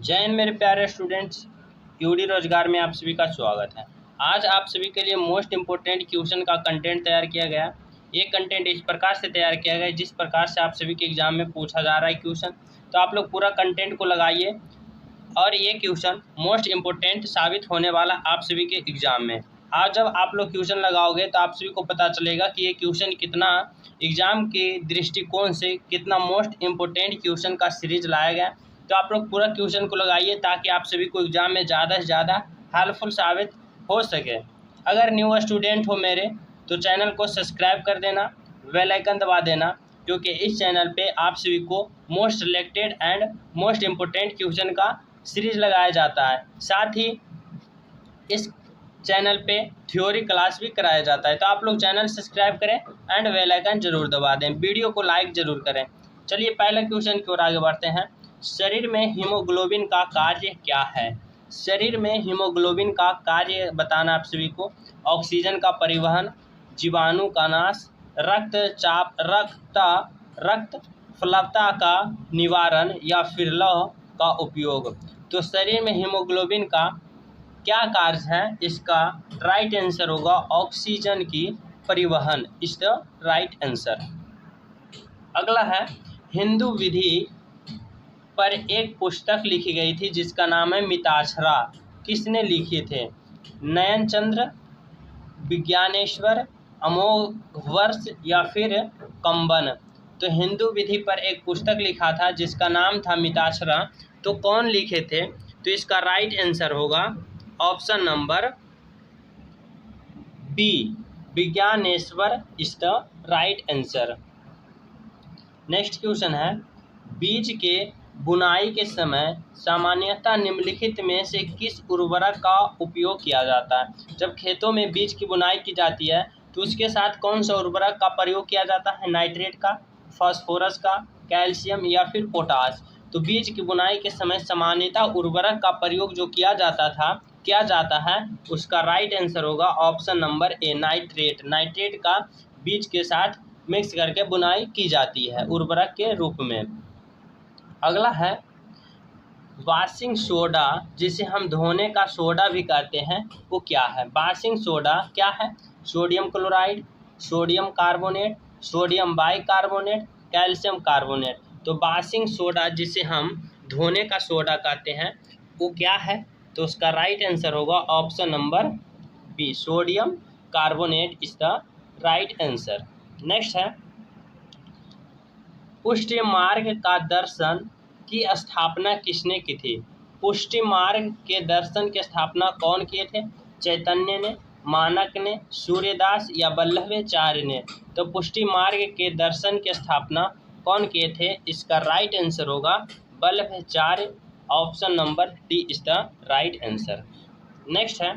जय हिंद मेरे प्यारे स्टूडेंट्स। यूडी रोजगार में आप सभी का स्वागत है। आज आप सभी के लिए मोस्ट इम्पोर्टेंट क्वेश्चन का कंटेंट तैयार किया गया। ये कंटेंट इस प्रकार से तैयार किया गया जिस प्रकार से आप सभी के एग्जाम में पूछा जा रहा है क्वेश्चन। तो आप लोग पूरा कंटेंट को लगाइए और ये क्वेश्चन मोस्ट इम्पोर्टेंट साबित होने वाला आप सभी के एग्जाम में। आज जब आप लोग क्वेश्चन लगाओगे तो आप सभी को पता चलेगा कि ये क्वेश्चन कितना एग्जाम के दृष्टिकोण से कितना मोस्ट इम्पोर्टेंट क्वेश्चन का सीरीज लाया गया। तो आप लोग पूरा क्वेश्चन को लगाइए ताकि आप सभी को एग्जाम में ज़्यादा से ज़्यादा हेल्पफुल साबित हो सके। अगर न्यू स्टूडेंट हो मेरे तो चैनल को सब्सक्राइब कर देना, बेल आइकन दबा देना, क्योंकि इस चैनल पे आप सभी को most selected and most important question का सीरीज लगाया जाता है। साथ ही इस चैनल पे थ्योरी क्लास भी कराया जाता है। तो आप लोग चैनल सब्सक्राइब करें एंड बेल आइकन जरूर दबा दें, वीडियो को लाइक जरूर करें। चलिए पहले क्वेश्चन की ओर आगे बढ़ते हैं। शरीर में हीमोग्लोबिन का कार्य क्या है? शरीर में हीमोग्लोबिन का कार्य बताना आप सभी को। ऑक्सीजन का परिवहन, जीवाणु का नाश, रक्त प्लवता का निवारण या फिर लौह का उपयोग। तो शरीर में हीमोग्लोबिन का क्या कार्य है? इसका राइट आंसर होगा ऑक्सीजन की परिवहन इज द राइट आंसर। अगला है, हिंदू विधि पर एक पुस्तक लिखी गई थी जिसका नाम है मिताक्षरा। किसने लिखे थे? नयन चंद्र, विज्ञानेश्वर, अमोघवर्ष या फिर कंबन। तो हिंदू विधि पर एक पुस्तक लिखा था जिसका नाम था मिताक्षरा। तो कौन लिखे थे? तो इसका राइट आंसर होगा option number B, Vijnaneshwara is the right answer. Next question है, बीज के बुनाई के समय सामान्यतः निम्नलिखित में से किस उर्वरक का उपयोग किया जाता है? जब खेतों में बीज की बुनाई की जाती है तो उसके साथ कौन सा उर्वरक का प्रयोग किया जाता है? नाइट्रेट का, फास्फोरस का, कैल्शियम या फिर पोटाश। तो बीज की बुनाई के समय सामान्यतः उर्वरक का प्रयोग जो किया जाता है उसका राइट आंसर होगा option number A, nitrate. Nitrate का बीज के साथ मिक्स करके बुनाई की जाती है उर्वरक के रूप में। अगला है, वॉशिंग सोडा जिसे हम धोने का सोडा भी कहते हैं वो क्या है? वॉशिंग सोडा क्या है? Sodium chloride, sodium carbonate, sodium bicarbonate, calcium carbonate. तो वॉशिंग सोडा जिसे हम धोने का सोडा कहते हैं वो क्या है? तो उसका राइट आंसर होगा option number B, sodium carbonate is the right answer. Next है, पुष्टि मार्ग का दर्शन की स्थापना किसने की थी? पुष्टि मार्ग के दर्शन की स्थापना कौन किए थे? चैतन्य ने, मानक ने, सूर्यदास या वल्लभाचार्य ने। तो पुष्टि मार्ग के दर्शन की स्थापना कौन किए थे? इसका राइट आंसर होगा Vallabhacharya, option number D is the right answer. Next है,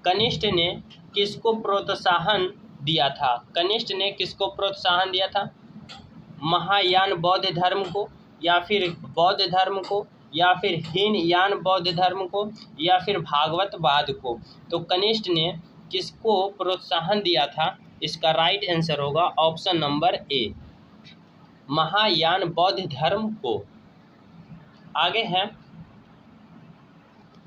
कनिष्ठ ने किसको प्रोत्साहन दिया था? कनिष्ठ ने किसको प्रोत्साहन दिया था? महायान बौद्ध धर्म को या फिर बौद्ध धर्म को या फिर हीनयान बौद्ध धर्म को या फिर भागवतवाद को। तो कनिष्ठ ने किसको प्रोत्साहन दिया था? इसका राइट आंसर होगा ऑप्शन नंबर ए, महायान बौद्ध धर्म को। आगे है,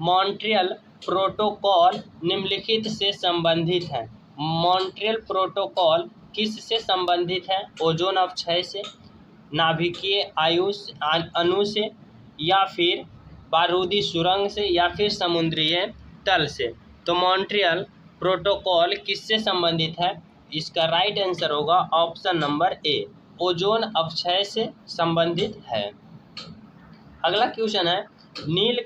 मॉन्ट्रियल प्रोटोकॉल निम्नलिखित से संबंधित है। मॉन्ट्रियल प्रोटोकॉल किससे संबंधित है? ओजोन अपक्षय से, नाभिकीय अणु से या फिर बारूदी सुरंग से या फिर समुद्रीय तल से। तो मॉन्ट्रियल प्रोटोकॉल किससे संबंधित है? इसका राइट आंसर होगा ऑप्शन नंबर ए, ओजोन अपक्षय से संबंधित है। अगला क्वेश्चन है, नीली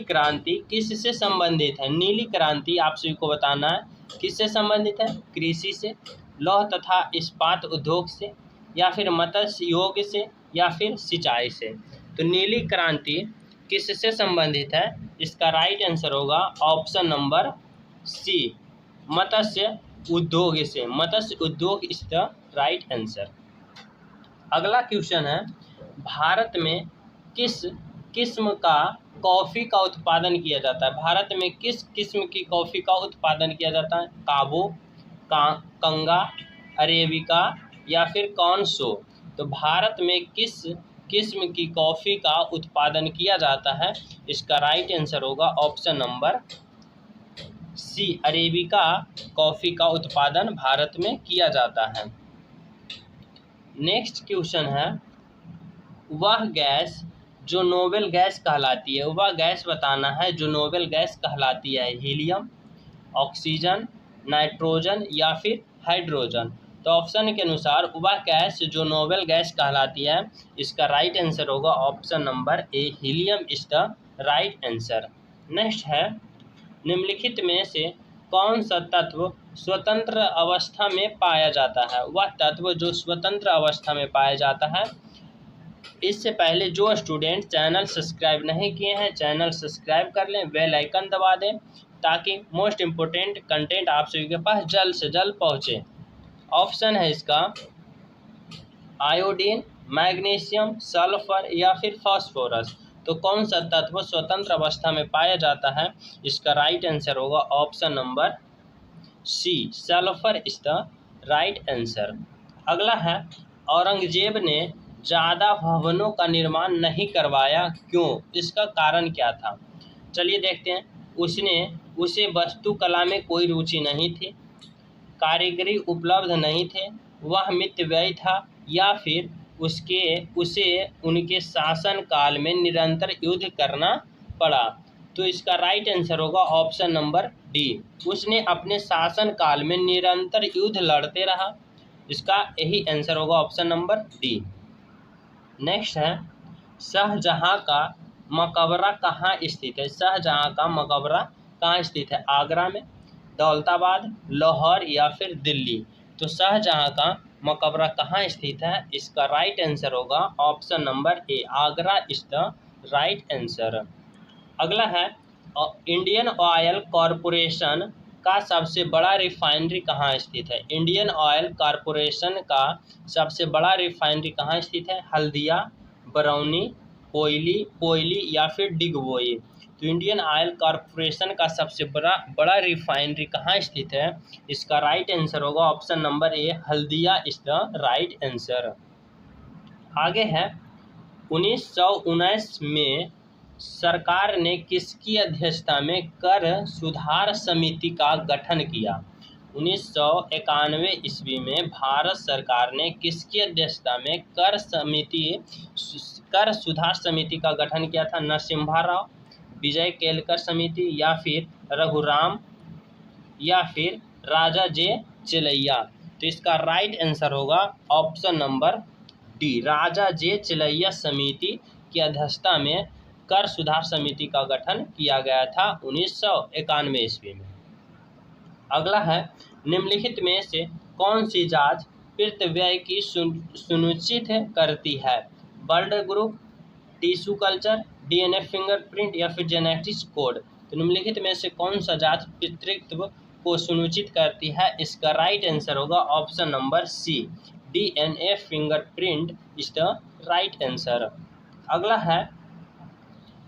क्रांति किससे संबंधित है? नीली क्रांति आप सभी को बताना है किससे संबंधित है? कृषि से, लौह तथा इस्पात उद्योग से या फिर मत्स्य योग से या फिर सिंचाई से। तो नीली क्रांति किससे संबंधित है? इसका राइट आंसर होगा ऑप्शन नंबर सी, मत्स्य उद्योग से। मत्स्य उद्योग इज द राइट आंसर। अगला क्वेश्चन है, भारत में किस किस्म का कॉफ़ी का उत्पादन किया जाता है? भारत में किस किस्म की कॉफ़ी का उत्पादन किया जाता है? काबो, कंगा, अरेबिका या फिर कॉन्सो। तो भारत में किस किस्म की कॉफ़ी का उत्पादन किया जाता है? इसका राइट आंसर होगा option number C, arabica coffee का उत्पादन भारत में किया जाता है। नेक्स्ट क्वेश्चन है, वह गैस जो नोबेल गैस कहलाती है, वह गैस बताना है जो नोबेल गैस कहलाती है। हीलियम, ऑक्सीजन, नाइट्रोजन या फिर हाइड्रोजन। तो ऑप्शन के अनुसार वह गैस जो नोबेल गैस कहलाती है, इसका राइट आंसर होगा option number A, helium is the right answer. Next है, निम्नलिखित में से कौन सा तत्व स्वतंत्र अवस्था में पाया जाता है? वह तत्व जो स्वतंत्र अवस्था में पाया जाता है। इससे पहले जो स्टूडेंट चैनल सब्सक्राइब नहीं किए हैं, चैनल सब्सक्राइब कर लें, बेल आइकन दबा दें ताकि मोस्ट इम्पोर्टेंट कंटेंट आप सभी के पास जल्द से जल्द पहुँचे। ऑप्शन है इसका आयोडीन, मैग्नीशियम, सल्फर या फिर फास्फोरस। तो कौन सा तत्व स्वतंत्र अवस्था में पाया जाता है? इसका राइट आंसर होगा option number C, sulphur is the right answer. अगला है, औरंगजेब ने ज़्यादा भवनों का निर्माण नहीं करवाया, क्यों? इसका कारण क्या था? चलिए देखते हैं। उसे वास्तुकला में कोई रुचि नहीं थी, कारीगरी उपलब्ध नहीं थे, वह मितव्ययी था या फिर उसे उनके शासन काल में निरंतर युद्ध करना पड़ा। तो इसका राइट आंसर होगा ऑप्शन नंबर डी, उसने अपने शासन काल में निरंतर युद्ध लड़ते रहा। इसका यही आंसर होगा ऑप्शन नंबर डी। नेक्स्ट है, शाहजहां का मकबरा कहाँ स्थित है? शाहजहां का मकबरा कहाँ स्थित है? आगरा में, दौलताबाद, लाहौर या फिर दिल्ली। तो शाहजहां का मकबरा कहाँ स्थित है? इसका राइट आंसर होगा option number A, Agra is the right answer. अगला है, इंडियन ऑयल कॉरपोरेशन का सबसे बड़ा रिफाइनरी कहाँ स्थित है? इंडियन ऑयल कॉरपोरेशन का सबसे बड़ा रिफाइनरी कहाँ स्थित है? हल्दिया, बरौनी, कोयली या फिर डिगबोई। तो इंडियन ऑयल कॉरपोरेशन का सबसे बड़ा रिफाइनरी कहाँ स्थित है? इसका राइट आंसर होगा option number A, Haldia is the right answer. आगे है, 1919 में सरकार ने किसकी अध्यक्षता में कर सुधार समिति का गठन किया? 1991 ईस्वी में भारत सरकार ने किसकी अध्यक्षता में कर सुधार समिति का गठन किया था? नरसिम्हा राव, विजय केलकर समिति या फिर रघुराम या फिर राजा जे चिलैया। तो इसका राइट आंसर होगा ऑप्शन नंबर डी, राजा जे चिलैया समिति की अध्यक्षता में कर सुधार समिति का गठन किया गया था 1991 ईस्वी में। अगला है, निम्नलिखित में से कौन सी जांच पित्त व्यय की सुनिश्चित करती है? Blood group, tissue culture, DNA fingerprint या फिर जेनेटिक्स कोड। तो निम्नलिखित में से कौन सा जांच पितृत्व को सुनिश्चित करती है? इसका राइट आंसर होगा option number C, DNA fingerprint is the right answer. अगला है,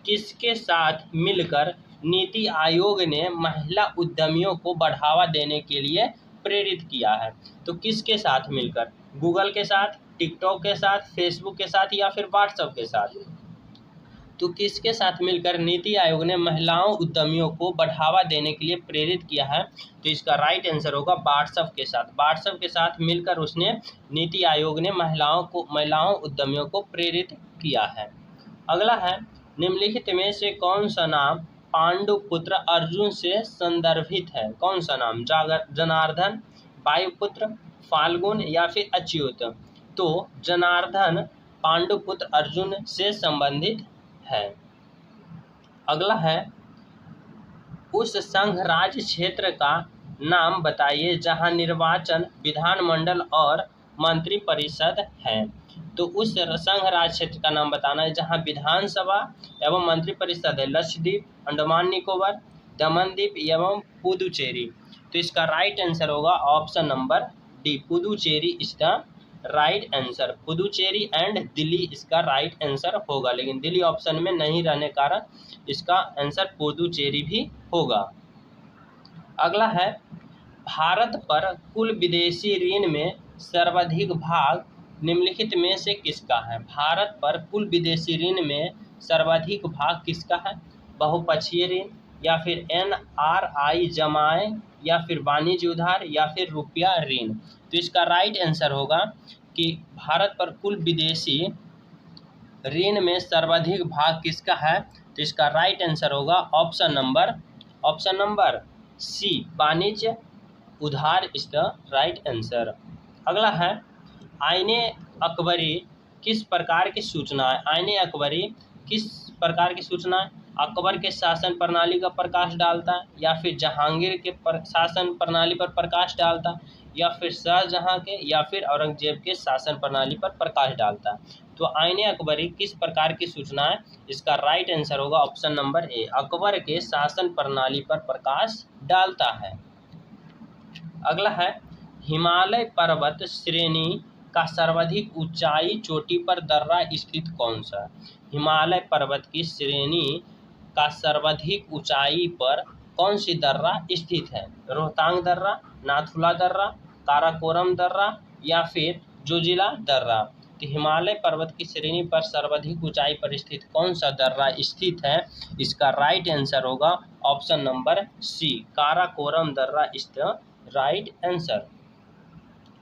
किसके साथ मिलकर नीति आयोग ने महिला उद्यमियों को बढ़ावा देने के लिए प्रेरित किया है? तो किसके साथ मिलकर? गूगल के साथ, टिकटॉक के साथ, फेसबुक के साथ या फिर व्हाट्सएप के साथ? तो किसके साथ मिलकर नीति आयोग ने महिलाओं उद्यमियों को बढ़ावा देने के लिए प्रेरित किया है? तो इसका राइट आंसर होगा व्हाट्सएप के साथ। व्हाट्सएप के साथ मिलकर उसने नीति आयोग ने महिलाओं उद्यमियों को प्रेरित किया है। अगला है, निम्नलिखित में से कौन सा नाम पांडुपुत्र अर्जुन से संदर्भित है? कौन सा नाम? जनार्दन, वायुपुत्र, फाल्गुन या फिर अच्युत। तो जनार्दन पांडुपुत्र अर्जुन से संबंधित है। अगला है, उस संघ राज्य क्षेत्र का नाम बताइए जहां निर्वाचन, विधानमंडल और मंत्री परिषद है। तो उस संघ राज्य क्षेत्र का नाम बताना है जहां विधानसभा एवं मंत्री परिषद है। लक्षद्वीप, अंडमान निकोबार, दमनदीप एवं पुदुचेरी। तो इसका राइट आंसर होगा option number D, Puducherry is the right answer. Puducherry and Delhi इसका राइट आंसर होगा, लेकिन दिल्ली ऑप्शन में नहीं रहने कारण इसका आंसर पुदुचेरी भी होगा। अगला है, भारत पर कुल विदेशी ऋण में सर्वाधिक भाग निम्नलिखित में से किसका है? भारत पर कुल विदेशी ऋण में सर्वाधिक भाग किसका है? बहुपक्षीय ऋण, या फिर NRI जमाएं, या फिर वाणिज्य उधार, या फिर रुपया ऋण। तो इसका राइट आंसर होगा कि भारत पर कुल विदेशी ऋण में सर्वाधिक भाग किसका है? तो इसका राइट आंसर होगा ऑप्शन नंबर सी, वाणिज्य उधार इज द राइट आंसर। अगला है, आईने अकबरी किस प्रकार की सूचनाएं? आईने अकबरी किस प्रकार की सूचनाएं अकबर के शासन प्रणाली का प्रकाश डालता है, या फिर जहांगीर के शासन प्रणाली पर प्रकाश डालता है, या फिर शाहजहां के या फिर औरंगजेब के शासन प्रणाली पर प्रकाश डालता है? तो आईने अकबरी किस प्रकार की सूचनाएं? इसका राइट आंसर होगा ऑप्शन नंबर ए, अकबर के शासन प्रणाली पर प्रकाश डालता है। अगला है, हिमालय पर्वत श्रेणी का सर्वाधिक ऊंचाई चोटी पर दर्रा स्थित कौन सा? हिमालय पर्वत की श्रेणी का सर्वाधिक ऊंचाई पर कौन सी दर्रा स्थित है? रोहतांग दर्रा, नाथुला दर्रा, काराकोरम दर्रा, या फिर जोजिला दर्रा? तो हिमालय पर्वत की श्रेणी पर सर्वाधिक ऊंचाई पर स्थित कौन सा दर्रा स्थित है? इसका राइट आंसर होगा ऑप्शन नंबर सी, काराकोरम दर्रा इज द राइट आंसर।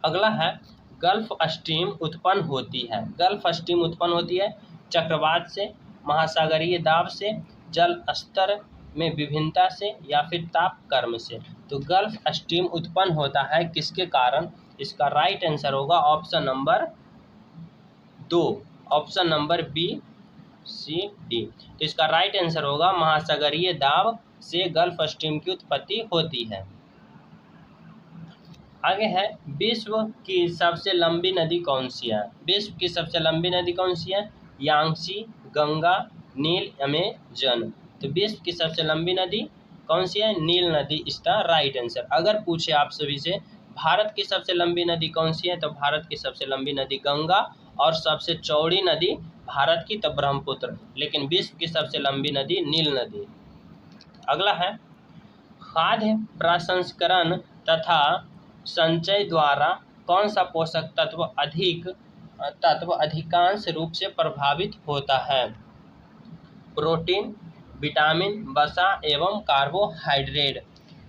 अगला है, गल्फ स्ट्रीम उत्पन्न होती है। गल्फ स्ट्रीम उत्पन्न होती है चक्रवात से, महासागरीय दाब से, जल स्तर में विभिन्नता से, या फिर तापक्रम से? तो गल्फ स्ट्रीम उत्पन्न होता है किसके कारण? इसका राइट आंसर होगा option number 2, option number B, C, D. तो इसका राइट आंसर होगा महासागरीय दाब से गल्फ स्ट्रीम की उत्पत्ति होती है। आगे है, विश्व की सबसे लंबी नदी कौन सी है? विश्व की सबसे लंबी नदी कौन सी है? यांगसी, गंगा, नील, अमेजन? तो विश्व की सबसे लंबी नदी कौन सी है? नील नदी इज द राइट आंसर। अगर पूछे आप सभी से भारत की सबसे लंबी नदी कौन सी है, तो भारत की सबसे लंबी नदी गंगा, और सबसे चौड़ी नदी भारत की तो ब्रह्मपुत्र, लेकिन विश्व की सबसे लंबी नदी नील नदी। अगला है, खाद्य प्रसंस्करण तथा संचय द्वारा कौन सा पोषक तत्व अधिकांश रूप से प्रभावित होता है? प्रोटीन, विटामिन, वसा एवं कार्बोहाइड्रेट।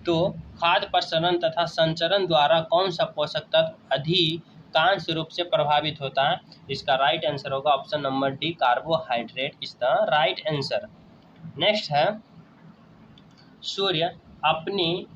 तो खाद्य प्रसंस्करण तथा संचरण द्वारा कौन सा पोषक तत्व अधिकांश रूप से प्रभावित होता है? इसका राइट आंसर होगा option number D, carbohydrate is the right answer. Next है, सूर्य अपनी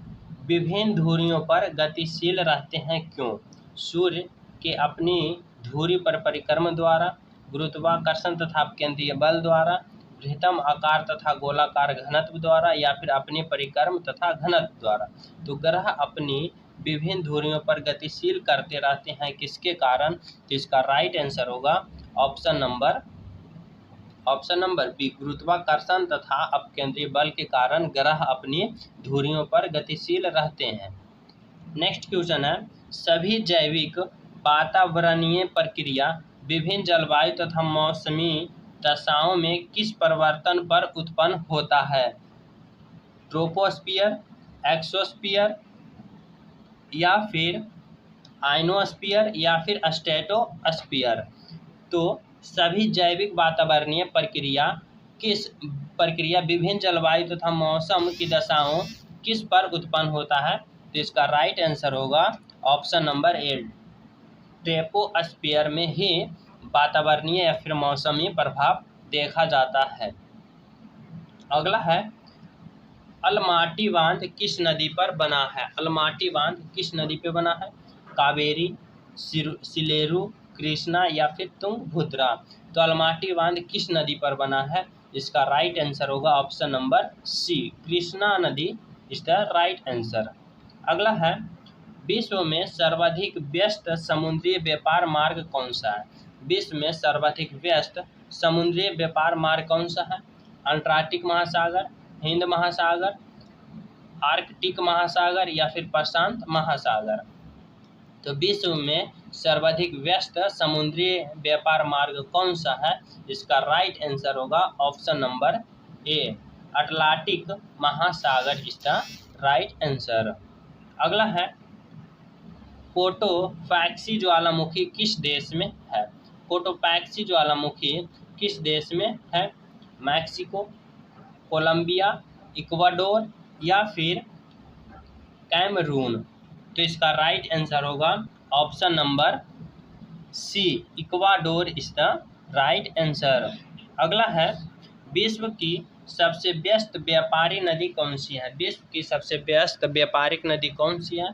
विभिन्न धुरियों पर गतिशील रहते हैं क्यों? सूर्य के अपनी धुरी पर परिक्रमण द्वारा, गुरुत्वाकर्षण तथा अपकेंद्रीय बल द्वारा, बृहत्तम आकार तथा गोलाकार घनत्व द्वारा, या फिर अपने परिक्रम तथा घनत्व द्वारा? तो ग्रह अपनी विभिन्न धुरियों पर गतिशील करते रहते हैं किसके कारण? तो इसका राइट आंसर होगा ऑप्शन नंबर बी, गुरुत्वाकर्षण तथा अपकेंद्रीय बल के कारण ग्रह अपनी धुरियों पर गतिशील रहते हैं। नेक्स्ट क्वेश्चन है, सभी जैविक वातावरणीय प्रक्रिया विभिन्न जलवायु तथा मौसमी दशाओं में किस परिवर्तन पर उत्पन्न होता है? ट्रोपोस्फियर, एक्सोस्फियर, या फिर आइनोस्फियर, या फिर स्ट्रेटोस्फियर? तो सभी जैविक वातावरणीय प्रक्रिया विभिन्न जलवायु तथा मौसम की दशाओं किस पर उत्पन्न होता है? तो इसका राइट आंसर होगा ऑप्शन नंबर ए, ट्रोपोस्फियर में ही वातावरणीय या फिर मौसमी प्रभाव देखा जाता है। अगला है, अलमाटी बांध किस नदी पर बना है? अलमाटी बांध किस नदी पे बना है? कावेरी, सिलेरू, कृष्णा, या फिर तुंगभद्रा? तो अलमाटी बांध किस नदी पर बना है? इसका राइट आंसर होगा ऑप्शन नंबर सी, कृष्णा नदी इज द राइट आंसर। अगला है, विश्व में सर्वाधिक व्यस्त समुद्री व्यापार मार्ग कौन सा है? विश्व में सर्वाधिक व्यस्त समुद्री व्यापार मार्ग कौन सा है? अंटार्कटिक महासागर, हिंद महासागर, आर्कटिक महासागर, या फिर प्रशांत महासागर? तो विश्व में सर्वाधिक व्यस्त समुद्री व्यापार मार्ग कौन सा है? इसका राइट आंसर होगा ऑप्शन नंबर ए, अटलांटिक महासागर इज द राइट आंसर। अगला है, कोटोपैक्सी ज्वालामुखी किस देश में है? कोटोपैक्सी ज्वालामुखी किस देश में है? मैक्सिको, कोलंबिया, इक्वाडोर या फिर कैमरून? तो इसका राइट आंसर होगा option number C, Ecuador is the right answer. अगला है, विश्व की सबसे व्यस्त व्यापारी नदी कौन सी है? विश्व की सबसे व्यस्त व्यापारिक नदी कौन सी है?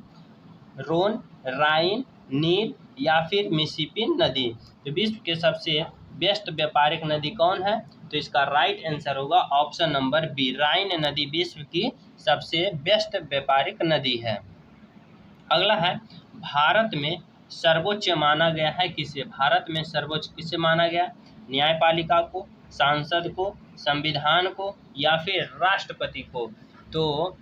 रोन, राइन, नील या फिर मिसिसिपी नदी? तो विश्व के सबसे व्यस्त व्यापारिक नदी कौन है? तो इसका राइट आंसर होगा ऑप्शन नंबर बी, राइन नदी विश्व की सबसे व्यस्त व्यापारिक नदी है। अगला है, भारत में सर्वोच्च माना गया है किसे? भारत में सर्वोच्च किसे माना गया? न्यायपालिका को, सांसद को, संविधान को या फिर राष्ट्रपति को? तो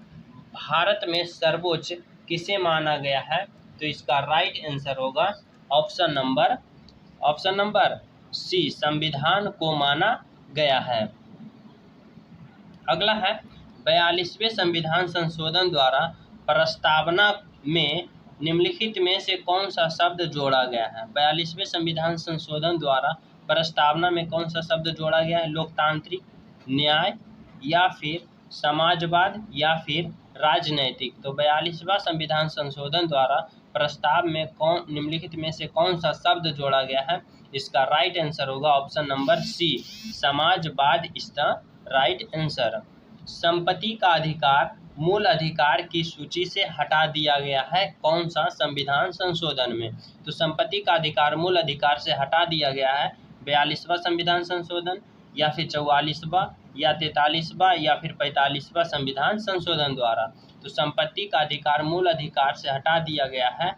भारत में सर्वोच्च किसे माना गया है? तो इसका राइट आंसर होगा ऑप्शन नंबर सी, संविधान को माना गया है। अगला है, 42वें संविधान संशोधन द्वारा प्रस्तावना में निम्नलिखित में से कौन सा शब्द जोड़ा गया है? 42वें संविधान संशोधन द्वारा प्रस्तावना में कौन सा शब्द जोड़ा गया है? लोकतांत्रिक, न्याय या फिर समाजवाद या फिर राजनैतिक? तो 42वां संविधान संशोधन द्वारा प्रस्ताव में निम्नलिखित में से कौन सा शब्द जोड़ा गया है? इसका राइट आंसर होगा ऑप्शन नंबर सी, समाजवाद इज द राइट आंसर। संपत्ति का अधिकार मूल अधिकार की सूची से हटा दिया गया है कौन सा संविधान संशोधन में? तो संपत्ति का अधिकार मूल अधिकार से हटा दिया गया है 42वां संविधान संशोधन या फिर 44वां या 43वां या फिर 45वां संविधान संशोधन द्वारा। तो संपत्ति का अधिकार मूल अधिकार से हटा दिया गया है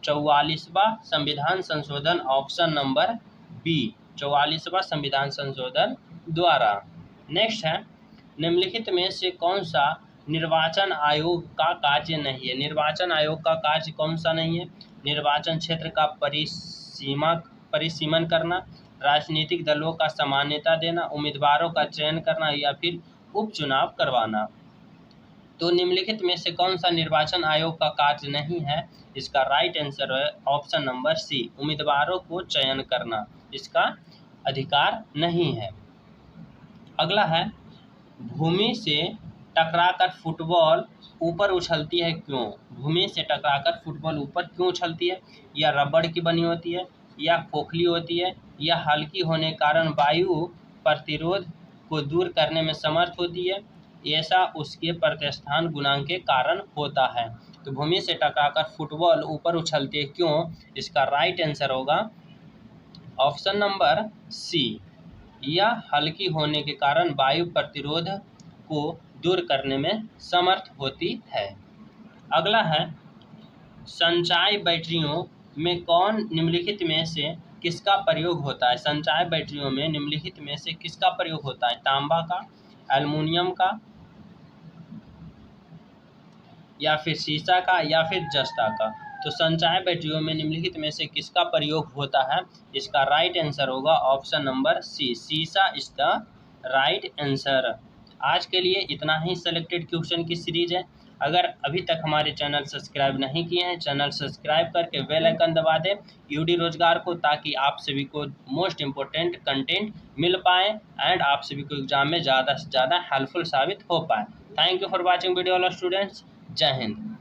44वां संविधान संशोधन, ऑप्शन नंबर बी, 44वां संविधान संशोधन द्वारा। नेक्स्ट है, निम्नलिखित में से कौन सा निर्वाचन आयोग का कार्य नहीं है? निर्वाचन आयोग का कार्य कौन सा नहीं है? निर्वाचन क्षेत्र का परिसीमन करना, राजनीतिक दलों का सामान्यता देना, उम्मीदवारों का चयन करना या फिर उपचुनाव करवाना? तो निम्नलिखित में से कौन सा निर्वाचन आयोग का कार्य नहीं है? इसका राइट आंसर है ऑप्शन नंबर सी, उम्मीदवारों को चयन करना इसका अधिकार नहीं है। अगला है, भूमि से टकराकर फुटबॉल ऊपर उछलती है क्यों? भूमि से टकराकर फुटबॉल ऊपर क्यों उछलती है? या रबड़ की बनी होती है, या खोखली होती है, या हल्की होने के कारण वायु प्रतिरोध को दूर करने में समर्थ होती है, ऐसा उसके प्रतिस्थान गुणांक के कारण होता है? तो भूमि से टकराकर फुटबॉल ऊपर उछलती है क्यों? इसका राइट आंसर होगा ऑप्शन नंबर सी, या हल्की होने के कारण वायु प्रतिरोध को दूर करने में समर्थ होती है। अगला है, संचाई बैटरियों में कौन निम्नलिखित में से किसका प्रयोग होता है? संचाई बैटरियों में निम्नलिखित में से किसका प्रयोग होता है? तांबा का, एल्युमिनियम का या फिर शीशा का या फिर जस्ता का? तो संचाई बैटरियों में निम्नलिखित में से किसका प्रयोग होता है? इसका राइट आंसर होगा ऑप्शन नंबर सी, शीशा इज द राइट आंसर। आज के लिए इतना ही सेलेक्टेड क्वेश्चन की सीरीज है। अगर अभी तक हमारे चैनल सब्सक्राइब नहीं किए हैं, चैनल सब्सक्राइब करके बेल आइकन दबा दें यूडी रोजगार को, ताकि आप सभी को मोस्ट इम्पोर्टेंट कंटेंट मिल पाए एंड आप सभी को एग्जाम में ज़्यादा से ज़्यादा हेल्पफुल साबित हो पाए। Thank you for watching video all students. जय हिंद।